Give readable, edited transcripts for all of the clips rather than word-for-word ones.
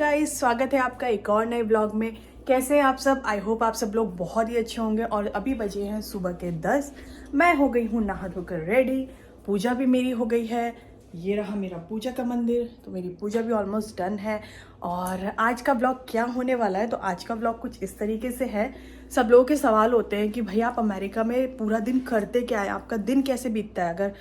Guys, स्वागत है आपका एक और नए ब्लॉग में। कैसे हैं आप सब? आई होप आप सब लोग बहुत ही अच्छे होंगे। और अभी बजे हैं सुबह के 10। मैं हो गई हूँ नहा धोकर रेडी। पूजा भी मेरी हो गई है। ये रहा मेरा पूजा का मंदिर। तो मेरी पूजा भी ऑलमोस्ट डन है। और आज का ब्लॉग क्या होने वाला है, तो आज का ब्लॉग कुछ इस तरीके से है। सब लोगों के सवाल होते हैं कि भैया आप अमेरिका में पूरा दिन करते क्या है, आपका दिन कैसे बीतता है, अगर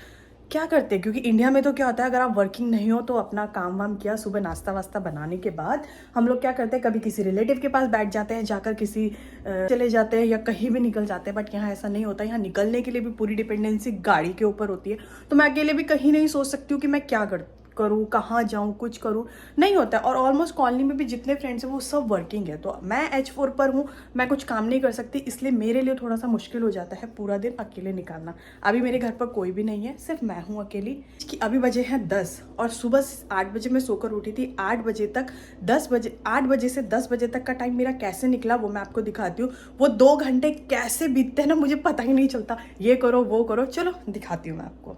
क्या करते हैं। क्योंकि इंडिया में तो क्या होता है, अगर आप वर्किंग नहीं हो तो अपना काम वाम किया, सुबह नाश्ता वास्ता बनाने के बाद हम लोग क्या करते हैं, कभी किसी रिलेटिव के पास बैठ जाते हैं, जाकर किसी चले जाते हैं या कहीं भी निकल जाते हैं। बट यहाँ ऐसा नहीं होता। यहाँ निकलने के लिए भी पूरी डिपेंडेंसी गाड़ी के ऊपर होती है। तो मैं अकेले भी कहीं नहीं सोच सकती हूँ कि मैं क्या करूँ, कहाँ जाऊँ, कुछ करूँ, नहीं होता है। और ऑलमोस्ट कॉलोनी में भी जितने फ्रेंड्स हैं वो सब वर्किंग है। तो मैं H4 पर हूँ, मैं कुछ काम नहीं कर सकती, इसलिए मेरे लिए थोड़ा सा मुश्किल हो जाता है पूरा दिन अकेले निकालना। अभी मेरे घर पर कोई भी नहीं है, सिर्फ मैं हूँ अकेली। कि अभी बजे हैं 10 और सुबह 8 बजे मैं सोकर उठी थी। 8 बजे तक 8 बजे से 10 बजे तक का टाइम मेरा कैसे निकला वो मैं आपको दिखाती हूँ। वो 2 घंटे कैसे बीतते हैं ना, मुझे पता ही नहीं चलता। ये करो वो करो, चलो दिखाती हूँ मैं आपको।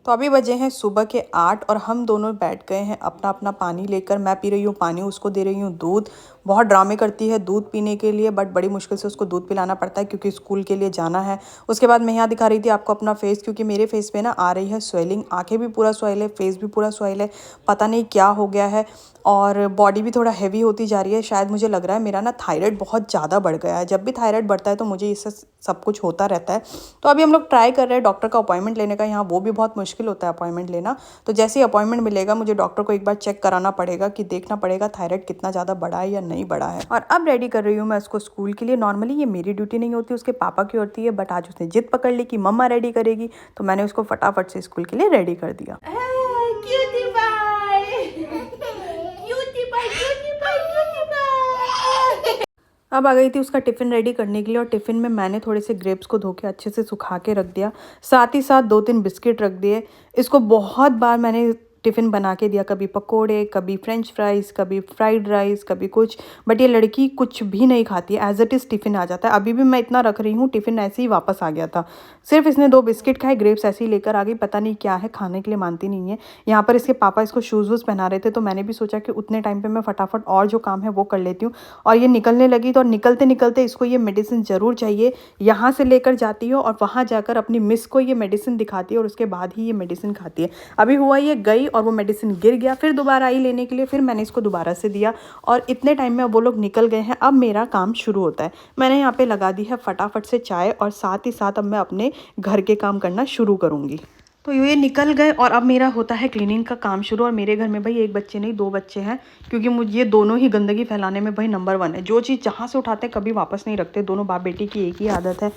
तो अभी बजे हैं सुबह के 8 और हम दोनों बैठ गए हैं अपना अपना पानी लेकर। मैं पी रही हूँ पानी, उसको दे रही हूँ दूध। बहुत ड्रामे करती है दूध पीने के लिए, बट बड़ी मुश्किल से उसको दूध पिलाना पड़ता है क्योंकि स्कूल के लिए जाना है। उसके बाद मैं यहाँ दिखा रही थी आपको अपना फेस, क्योंकि मेरे फेस पे ना आ रही है स्वेलिंग। आंखें भी पूरा स्वेल है, फेस भी पूरा स्वेल है, पता नहीं क्या हो गया है। और बॉडी भी थोड़ा हैवी होती जा रही है। शायद मुझे लग रहा है मेरा ना थायराइड बहुत ज़्यादा बढ़ गया है। जब भी थायराइड बढ़ता है तो मुझे इससे सब कुछ होता रहता है। तो अभी हम लोग ट्राई कर रहे हैं डॉक्टर का अपॉइंटमेंट लेने का। यहाँ वो भी बहुत मुश्किल होता है अपॉइंटमेंट लेना। तो जैसे ही अपॉइंटमेंट मिलेगा मुझे डॉक्टर को एक बार चेक कराना पड़ेगा कि देखना पड़ेगा थायराइड कितना ज़्यादा बढ़ा है या नहीं बढ़ा है। और अब रेडी कर रही हूँ मैं उसको स्कूल के लिए। नॉर्मली ये मेरी ड्यूटी नहीं होती, उसके पापा की होती है, बट आज उसने जिद पकड़ ली कि मम्मा रेडी करेगी, तो मैंने उसको फटाफट से स्कूल के लिए रेडी कर दिया। अब आ गई थी उसका टिफ़िन रेडी करने के लिए। और टिफ़िन में मैंने थोड़े से ग्रेप्स को धो के अच्छे से सुखा के रख दिया, साथ ही साथ 2-3 बिस्किट रख दिए। इसको बहुत बार मैंने टिफ़िन बना के दिया, कभी पकोड़े, कभी फ्रेंच फ्राइज़, कभी फ्राइड राइस, कभी कुछ। बट ये लड़की कुछ भी नहीं खाती है, एज इट इज़ टिफ़िन आ जाता है। अभी भी मैं इतना रख रही हूँ, टिफ़िन ऐसे ही वापस आ गया था। सिर्फ इसने 2 बिस्किट खाए, ग्रेप्स ऐसे ही लेकर आ गई। पता नहीं क्या है, खाने के लिए मानती नहीं है। यहाँ पर इसके पापा इसको शूज़ वूज़ पहना रहे थे, तो मैंने भी सोचा कि उतने टाइम पर मैं फटाफट और जो काम है वो कर लेती हूँ। और ये निकलने लगी, तो निकलते निकलते इसको ये मेडिसिन ज़रूर चाहिए। यहाँ से लेकर जाती है और वहाँ जाकर अपनी मिस को ये मेडिसिन दिखाती है और उसके बाद ही ये मेडिसिन खाती है। अभी हुआ ये गई और वो मेडिसिन गिर गया, फिर दोबारा आई लेने के लिए, फिर मैंने इसको दोबारा से दिया। और इतने टाइम में वो लोग निकल गए हैं। अब मेरा काम शुरू होता है। मैंने यहाँ पे लगा दी है फटाफट से चाय, और साथ ही साथ अब मैं अपने घर के काम करना शुरू करूँगी। तो ये निकल गए और अब मेरा होता है क्लीनिंग का काम शुरू। और मेरे घर में भाई एक बच्चे नहीं 2 बच्चे हैं, क्योंकि मुझे ये दोनों ही गंदगी फैलाने में भाई नंबर 1 है। जो चीज़ जहाँ से उठाते हैं कभी वापस नहीं रखते। दोनों बाप बेटी की एक ही आदत है,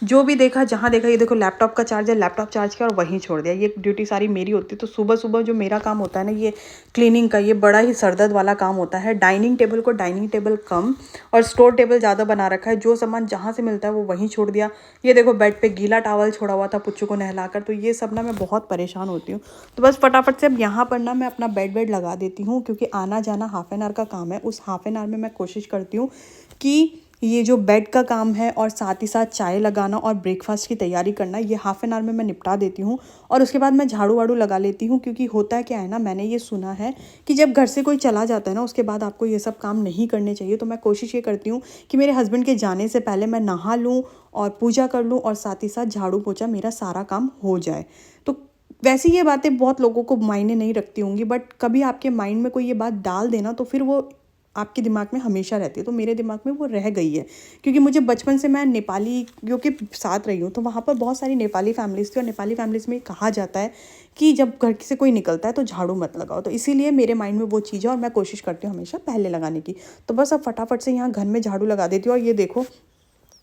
जो भी देखा जहाँ देखा, ये देखो लैपटॉप का चार्जर, लैपटॉप चार्ज किया और वहीं छोड़ दिया। ये ड्यूटी सारी मेरी होती है। तो सुबह सुबह जो मेरा काम होता है ना, ये क्लीनिंग का, ये बड़ा ही सरदर्द वाला काम होता है। डाइनिंग टेबल को डाइनिंग टेबल कम और स्टोर टेबल ज़्यादा बना रखा है। जो सामान जहाँ से मिलता है वो वहीं छोड़ दिया। ये देखो बेड पे गीला टॉवल छोड़ा हुआ था पुच्चू को नहलाकर। तो ये सब ना मैं बहुत परेशान होती हूँ। तो बस फटाफट से अब यहाँ पर ना मैं अपना बेड लगा देती हूँ, क्योंकि आना जाना हाफ एन आवर का काम है। उस हाफ एन आवर में मैं कोशिश करती हूँ कि ये जो बेड का काम है और साथ ही साथ चाय लगाना और ब्रेकफास्ट की तैयारी करना, ये हाफ एन आवर में मैं निपटा देती हूँ। और उसके बाद मैं झाड़ू वाड़ू लगा लेती हूँ। क्योंकि होता है क्या है ना, मैंने ये सुना है कि जब घर से कोई चला जाता है ना, उसके बाद आपको ये सब काम नहीं करने चाहिए। तो मैं कोशिश ये करती हूँ कि मेरे हस्बैंड के जाने से पहले मैं नहा लूँ और पूजा कर लूँ, और साथ ही साथ झाड़ू पोछा मेरा सारा काम हो जाए। तो वैसे ये बातें बहुत लोगों को मायने नहीं रखती होंगी, बट कभी आपके माइंड में कोई ये बात डाल देना तो फिर वो आपके दिमाग में हमेशा रहती है। तो मेरे दिमाग में वो रह गई है, क्योंकि मुझे बचपन से मैं नेपाली क्योंकि साथ रही हूँ, तो वहाँ पर बहुत सारी नेपाली फैमिलीज़ थी। और नेपाली फैमिलीज़ में कहा जाता है कि जब घर से कोई निकलता है तो झाड़ू मत लगाओ। तो इसीलिए मेरे माइंड में वो चीज़ है और मैं कोशिश करती हूँ हमेशा पहले लगाने की। तो बस अब फटाफट से यहाँ घर में झाड़ू लगा देती हूँ। और ये देखो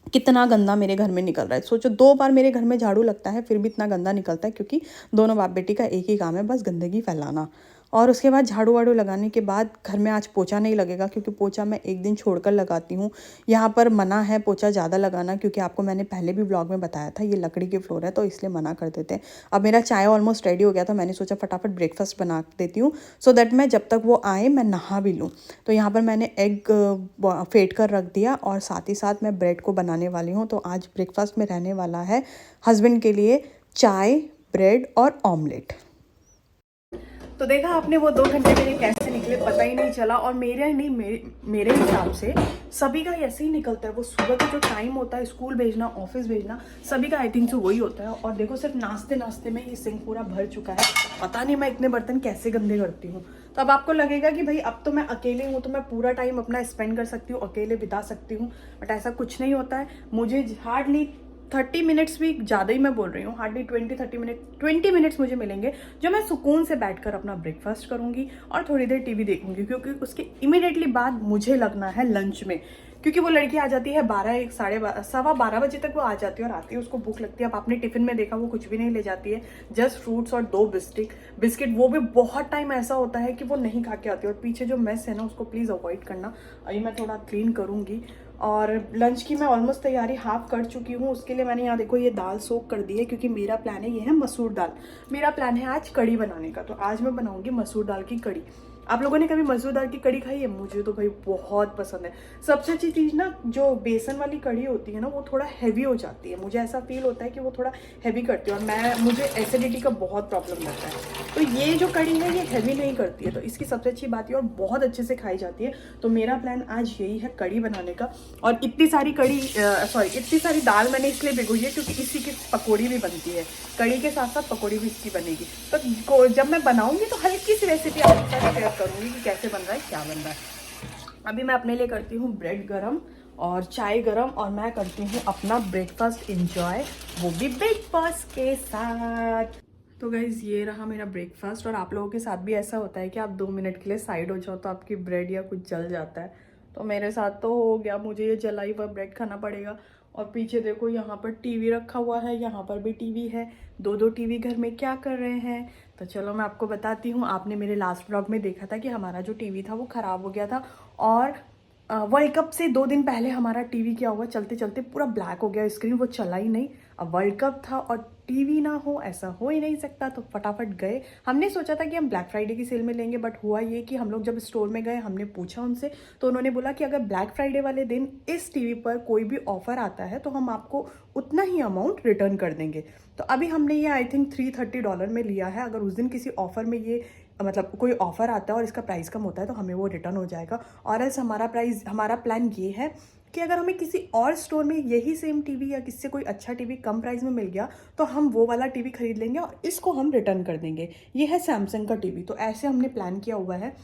कितना गंदा मेरे घर में निकल रहा है। सोचो 2 बार मेरे घर में झाड़ू लगता है, फिर भी इतना गंदा निकलता है, क्योंकि दोनों बाप बेटी का एक ही काम है, बस गंदगी फैलाना। और उसके बाद झाड़ू वाड़ू लगाने के बाद घर में आज पोछा नहीं लगेगा, क्योंकि पोछा मैं एक दिन छोड़कर लगाती हूँ। यहाँ पर मना है पोछा ज़्यादा लगाना, क्योंकि आपको मैंने पहले भी ब्लॉग में बताया था ये लकड़ी की फ्लोर है, तो इसलिए मना कर देते हैं। अब मेरा चाय ऑलमोस्ट रेडी हो गया था, मैंने सोचा फटाफट ब्रेकफास्ट बना देती हूँ, सो दैट मैं जब तक वो आए मैं नहा भी लूँ। तो यहाँ पर मैंने एग फेंट कर रख दिया और साथ ही साथ मैं ब्रेड को बनाने वाली हूँ। तो आज ब्रेकफास्ट में रहने वाला है हस्बैंड के लिए चाय, ब्रेड और ऑमलेट। तो देखा आपने वो 2 घंटे मेरे कैसे निकले। निकले पता ही नहीं चला। और मेरे हिसाब से सभी का ऐसे ही निकलता है। वो सुबह का जो टाइम होता है स्कूल भेजना, ऑफिस भेजना, सभी का आई थिंक से वही होता है। और देखो सिर्फ नाश्ते नाश्ते में ये सिंक पूरा भर चुका है। पता नहीं मैं इतने बर्तन कैसे गंदे करती हूँ। तो अब आपको लगेगा कि भाई अब तो मैं अकेले हूँ तो मैं पूरा टाइम अपना स्पेंड कर सकती हूँ, अकेले बिता सकती हूँ, बट ऐसा कुछ नहीं होता है। मुझे हार्डली 30 मिनट्स भी ज़्यादा ही मैं बोल रही हूँ, हार्डली 20 मिनट्स मुझे मिलेंगे जो मैं सुकून से बैठकर अपना ब्रेकफास्ट करूँगी और थोड़ी देर टीवी देखूंगी, क्योंकि उसके इमीडिएटली बाद मुझे लगना है लंच में। क्योंकि वो लड़की आ जाती है 12, 12:15 बजे तक वो आ जाती है, और आती है उसको भूख लगती है। अब आपने टिफिन में देखा वो कुछ भी नहीं ले जाती है, जस्ट फ्रूट्स और 2 बिस्किट, वो भी बहुत टाइम ऐसा होता है कि वो नहीं खा के आती है। और पीछे जो मेस है ना उसको प्लीज़ अवॉइड करना। अभी मैं थोड़ा क्लीन करूँगी। और लंच की मैं ऑलमोस्ट तैयारी हाफ कर चुकी हूँ। उसके लिए मैंने यहाँ देखो ये दाल सोक कर दी है, क्योंकि मेरा प्लान है, ये है मसूर दाल। मेरा प्लान है आज कड़ी बनाने का, तो आज मैं बनाऊंगी मसूर दाल की कड़ी। आप लोगों ने कभी मसूर दाल की कड़ी खाई है? मुझे तो भाई बहुत पसंद है। सबसे अच्छी चीज़ ना, जो बेसन वाली कड़ी होती है ना वो थोड़ा हैवी हो जाती है। मुझे ऐसा फील होता है कि वो थोड़ा हैवी करती है, और मुझे एसिडिटी का बहुत प्रॉब्लम रहता है। तो ये जो कड़ी है ये हैवी नहीं करती है, तो इसकी सबसे अच्छी बात है, और बहुत अच्छे से खाई जाती है। तो मेरा प्लान आज यही है कड़ी बनाने का। और इतनी सारी दाल मैंने इसलिए भिगोई है क्योंकि इसी की पकौड़ी भी बनती है। कड़ी के साथ साथ पकौड़ी भी इसकी बनेगी। तो जब मैं बनाऊंगी तो हल्की सी रेसिपी आपके साथ शेयर करूंगी कि कैसे बन रहा है, क्या बन रहा है। अभी मैं अपने लिए करती हूँ ब्रेड गरम और चाय गरम, और मैं करती हूँ अपना ब्रेकफास्ट एंजॉय, वो भी ब्रेकफास्ट के साथ। तो गाइज़ ये रहा मेरा ब्रेकफास्ट। और आप लोगों के साथ भी ऐसा होता है कि आप 2 मिनट के लिए साइड हो जाओ तो आपकी ब्रेड या कुछ जल जाता है? तो मेरे साथ तो हो गया, मुझे ये जला हुआ ब्रेड खाना पड़ेगा। और पीछे देखो यहाँ पर टीवी रखा हुआ है, यहाँ पर भी टीवी है। 2 टीवी घर में क्या कर रहे हैं? तो चलो मैं आपको बताती हूँ। आपने मेरे लास्ट ब्लॉग में देखा था कि हमारा जो टीवी था वो ख़राब हो गया था, और वर्ल्ड कप से 2 दिन पहले हमारा टीवी क्या हुआ, चलते चलते पूरा ब्लैक हो गया स्क्रीन, वो चला ही नहीं। अब वर्ल्ड कप था और टीवी ना हो, ऐसा हो ही नहीं सकता। तो फटाफट गए। हमने सोचा था कि हम ब्लैक फ्राइडे की सेल में लेंगे, बट हुआ ये कि हम लोग जब स्टोर में गए, हमने पूछा उनसे, तो उन्होंने बोला कि अगर ब्लैक फ्राइडे वाले दिन इस टीवी पर कोई भी ऑफर आता है तो हम आपको उतना ही अमाउंट रिटर्न कर देंगे। तो अभी हमने ये आई थिंक $330 में लिया है। अगर उस दिन किसी ऑफर में ये मतलब कोई ऑफर आता है और इसका प्राइस कम होता है तो हमें वो रिटर्न हो जाएगा। और एल्स हमारा प्लान ये है कि अगर हमें किसी और स्टोर में यही सेम टीवी या किससे कोई अच्छा टीवी कम प्राइस में मिल गया तो हम वो वाला टीवी खरीद लेंगे और इसको हम रिटर्न कर देंगे। ये है सैमसंग का टीवी। तो ऐसे हमने प्लान किया हुआ है।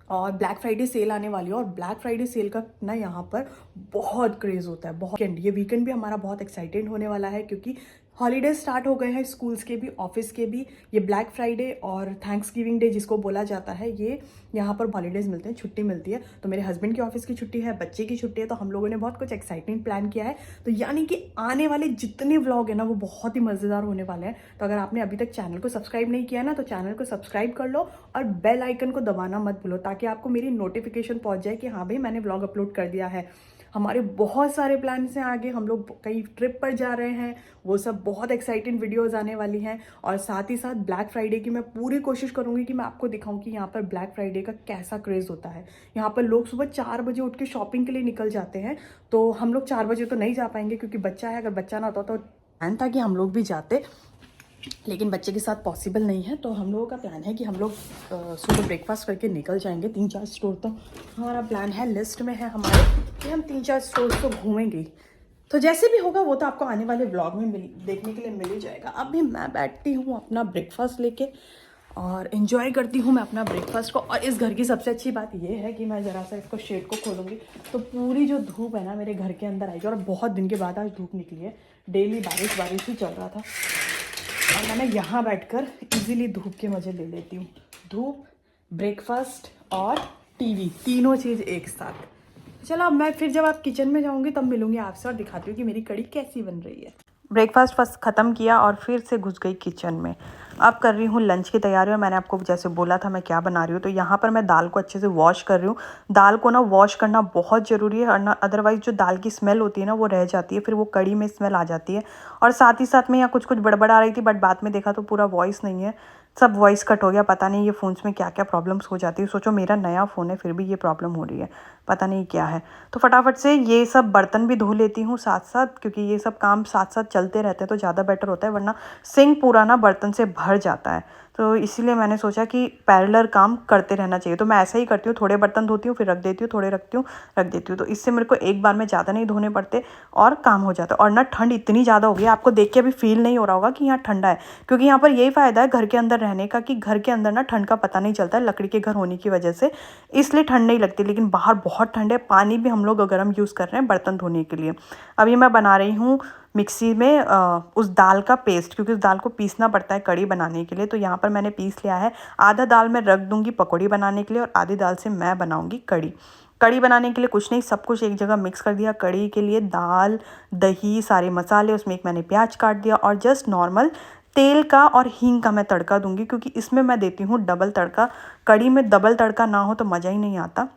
और ब्लैक फ्राइडे सेल आने वाली है, और ब्लैक फ्राइडे सेल का ना यहाँ पर बहुत क्रेज़ होता है, बहुत। ये वीकेंड भी हमारा बहुत एक्साइटेड होने वाला है, क्योंकि हॉलीडेज स्टार्ट हो गए हैं, स्कूल्स के भी, ऑफिस के भी। ये ब्लैक फ्राइडे और थैंक्स गिविंग डे जिसको बोला जाता है, ये यहाँ पर हॉलीडेज मिलते हैं, छुट्टी मिलती है। तो मेरे हस्बैंड की ऑफिस की छुट्टी है, बच्चे की छुट्टी है, तो हम लोगों ने बहुत कुछ एक्साइटिंग प्लान किया है। तो यानी कि आने वाले जितने व्लॉग है ना वो बहुत ही मज़ेदार होने वाले हैं। तो अगर आपने अभी तक चैनल को सब्सक्राइब नहीं किया ना तो चैनल को सब्सक्राइब कर लो, और बेल आइकन को दबाना मत भूलो, ताकि आपको मेरी नोटिफिकेशन पहुंच जाए कि हाँ भाई मैंने व्लॉग अपलोड कर दिया है। हमारे बहुत सारे प्लान्स हैं आगे, हम लोग कई ट्रिप पर जा रहे हैं, वो सब बहुत एक्साइटिंग वीडियोस आने वाली हैं। और साथ ही साथ ब्लैक फ्राइडे की मैं पूरी कोशिश करूंगी कि मैं आपको दिखाऊं कि यहाँ पर ब्लैक फ्राइडे का कैसा क्रेज़ होता है। यहाँ पर लोग सुबह 4 बजे उठ के शॉपिंग के लिए निकल जाते हैं। तो हम लोग 4 बजे तो नहीं जा पाएंगे क्योंकि बच्चा है। अगर बच्चा ना होता तो प्लान था कि हम लोग भी जाते, लेकिन बच्चे के साथ पॉसिबल नहीं है। तो हम लोगों का प्लान है कि हम लोग सुबह ब्रेकफास्ट करके निकल जाएंगे। 3-4 स्टोर तो हमारा प्लान है, लिस्ट में है हमारे, कि हम 3-4 स्टोर तो घूमेंगे। तो जैसे भी होगा वो तो आपको आने वाले ब्लॉग में देखने के लिए मिल ही जाएगा। अभी मैं बैठती हूँ अपना ब्रेकफास्ट लेके और इन्जॉय करती हूँ मैं अपना ब्रेकफास्ट को। और इस घर की सबसे अच्छी बात ये है कि मैं ज़रा सा इसको शेड को खोलूँगी तो पूरी जो धूप है ना मेरे घर के अंदर आएगी। और बहुत दिन के बाद आज धूप निकली है, डेली बारिश ही चल रहा था, और मैंने यहाँ बैठकर इजीली धूप के मज़े ले लेती हूँ। धूप, ब्रेकफास्ट और टीवी, तीनों चीज़ एक साथ। चलो अब मैं फिर जब आप किचन में जाऊँगी तब मिलूँगी आपसे और दिखाती हूँ कि मेरी कड़ी कैसी बन रही है। ब्रेकफास्ट फर्स्ट ख़त्म किया और फिर से घुस गई किचन में। अब कर रही हूँ लंच की तैयारी। और मैंने आपको जैसे बोला था मैं क्या बना रही हूँ, तो यहाँ पर मैं दाल को अच्छे से वॉश कर रही हूँ। दाल को ना वॉश करना बहुत ज़रूरी है, और ना अदरवाइज़ जो दाल की स्मेल होती है ना वो रह जाती है, फिर वो कड़ी में स्मेल आ जाती है। और साथ ही साथ में यहाँ कुछ बड़बड़ आ रही थी, बट बाद में देखा तो पूरा वॉइस नहीं है, सब वॉइस कट हो गया। पता नहीं ये फ़ोन्स में क्या क्या प्रॉब्लम्स हो जाती है। सोचो मेरा नया फ़ोन है फिर भी ये प्रॉब्लम हो रही है, पता नहीं क्या है। तो फटाफट से ये सब बर्तन भी धो लेती हूँ साथ साथ, क्योंकि ये सब काम साथ साथ चलते रहते हैं तो ज़्यादा बेटर होता है, वरना सिंक पूरा ना बर्तन से भर जाता है। तो इसीलिए मैंने सोचा कि पैरेलल काम करते रहना चाहिए। तो मैं ऐसा ही करती हूँ, थोड़े बर्तन धोती हूँ फिर रख देती हूँ, थोड़े रखती हूँ रख देती हूँ। तो इससे मेरे को एक बार में ज़्यादा नहीं धोने पड़ते और काम हो जाता है। और ना ठंड इतनी ज़्यादा हो गई है, आपको देख के अभी फील नहीं हो रहा होगा कि यहाँ ठंडा है, क्योंकि यहाँ पर यही फ़ायदा है घर के अंदर रहने का कि घर के अंदर ना ठंड का पता नहीं चलता है, लकड़ी के घर होने की वजह से, इसलिए ठंड नहीं लगती। लेकिन बाहर बहुत ठंड है। पानी भी हम लोग गर्म यूज़ कर रहे हैं बर्तन धोने के लिए। अभी मैं बना रही हूँ मिक्सी में उस दाल का पेस्ट, क्योंकि उस दाल को पीसना पड़ता है कड़ी बनाने के लिए। तो यहाँ पर मैंने पीस लिया है। आधा दाल मैं रख दूँगी पकौड़ी बनाने के लिए और आधी दाल से मैं बनाऊँगी कड़ी। कड़ी बनाने के लिए कुछ नहीं, सब कुछ एक जगह मिक्स कर दिया। कड़ी के लिए दाल, दही, सारे मसाले, उसमें एक मैंने प्याज काट दिया और जस्ट नॉर्मल तेल का और हींग का मैं तड़का दूंगी, क्योंकि इसमें मैं देती हूँ डबल तड़का। कड़ी में डबल तड़का ना हो तो मज़ा ही नहीं आता।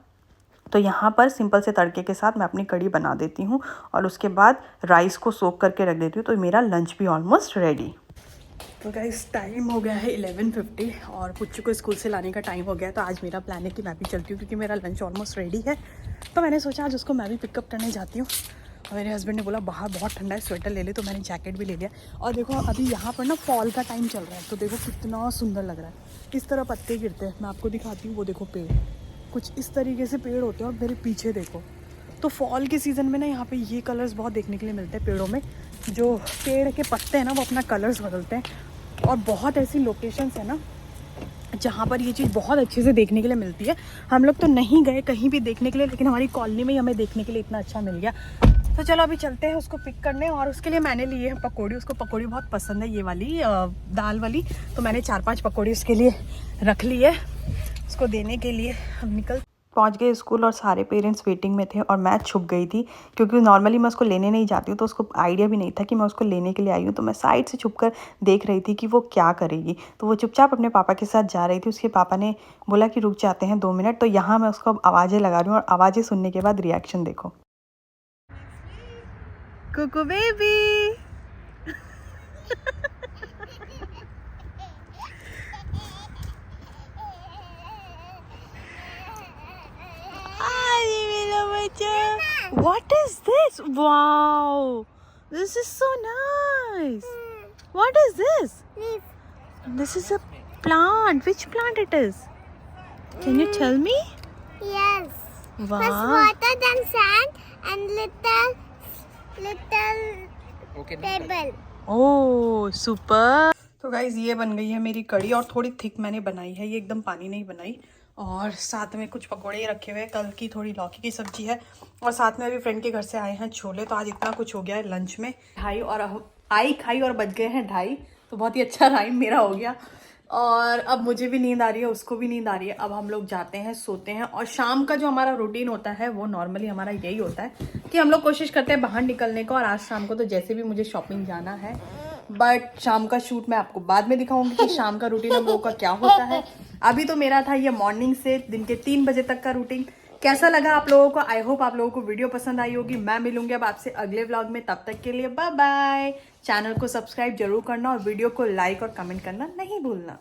तो यहाँ पर सिंपल से तड़के के साथ मैं अपनी कड़ी बना देती हूँ और उसके बाद राइस को सोक करके रख देती हूँ। तो मेरा लंच भी ऑलमोस्ट रेडी। तो गाइस टाइम हो गया है 11:50 और पुच्चू को स्कूल से लाने का टाइम हो गया है। तो आज मेरा प्लान है कि मैं भी चलती हूँ, क्योंकि मेरा लंच ऑलमोस्ट रेडी है। तो मैंने सोचा आज उसको मैं भी पिकअप करने जाती हूँ। और मेरे हस्बैंड ने बोला बाहर बहुत ठंडा है, स्वेटर ले ले, तो मैंने जैकेट भी ले लिया। और देखो अभी यहाँ पर ना फॉल का टाइम चल रहा है, तो देखो कितना सुंदर लग रहा है। इस तरह पत्ते गिरते हैं, मैं आपको दिखाती हूँ। वो देखो पेड़ कुछ इस तरीके से पेड़ होते हैं और मेरे पीछे देखो। तो फॉल के सीज़न में ना यहाँ पे ये कलर्स बहुत देखने के लिए मिलते हैं पेड़ों में। जो पेड़ के पत्ते हैं ना वो अपना कलर्स बदलते हैं। और बहुत ऐसी लोकेशंस है ना जहाँ पर ये चीज़ बहुत अच्छे से देखने के लिए मिलती है। हम लोग तो नहीं गए कहीं भी देखने के लिए, लेकिन हमारी कॉलोनी में ही हमें देखने के लिए इतना अच्छा मिल गया। तो चलो अभी चलते हैं उसको पिक करने। और उसके लिए मैंने लिए है पकौड़ी। उसको पकौड़ी बहुत पसंद है, ये वाली दाल वाली। तो मैंने 4-5 पकौड़ी उसके लिए रख ली है, उसको देने के लिए। हम निकल पहुंच गए स्कूल और सारे पेरेंट्स वेटिंग में थे और मैं छुप गई थी, क्योंकि नॉर्मली मैं उसको लेने नहीं जाती हूँ। तो उसको आइडिया भी नहीं था कि मैं उसको लेने के लिए आई हूँ। तो मैं साइड से छुप कर देख रही थी कि वो क्या करेगी। तो वो चुपचाप अपने पापा के साथ जा रही थी। उसके पापा ने बोला कि रुक जाते हैं 2 मिनट। तो यहाँ मैं उसको आवाज़ें लगा रही हूँ और आवाज़ें सुनने के बाद रिएक्शन देखो। Kuku baby What is this? Wow, this is so nice. What is this? This is a plant. Which plant it is? Can you tell me? Yes. Wow. First water, then sand, and little table. Oh super. तो guys ये बन गई है मेरी कड़ी और थोड़ी thick मैंने बनाई है, ये एकदम पानी नहीं बनाई। और साथ में कुछ पकोड़े रखे हुए हैं, कल की थोड़ी लौकी की सब्जी है। और साथ में अभी फ्रेंड के घर से आए हैं छोले। तो आज इतना कुछ हो गया है लंच में। 2:30 और आई खाई और बज गए हैं 2:30। तो बहुत ही अच्छा टाइम मेरा हो गया। और अब मुझे भी नींद आ रही है, उसको भी नींद आ रही है। अब हम लोग जाते हैं सोते हैं। और शाम का जो हमारा रूटीन होता है वो नॉर्मली हमारा यही होता है कि हम लोग कोशिश करते हैं बाहर निकलने का। और आज शाम को तो जैसे भी मुझे शॉपिंग जाना है, बट शाम का शूट मैं आपको बाद में दिखाऊंगी कि शाम का रूटीन हम लोगों का क्या होता है। अभी तो मेरा था ये मॉर्निंग से दिन के 3 बजे तक का रूटीन। कैसा लगा आप लोगों को? आई होप आप लोगों को वीडियो पसंद आई होगी। मैं मिलूंगी अब आपसे अगले व्लॉग में, तब तक के लिए बाय बाय। चैनल को सब्सक्राइब जरूर करना और वीडियो को लाइक और कमेंट करना नहीं भूलना।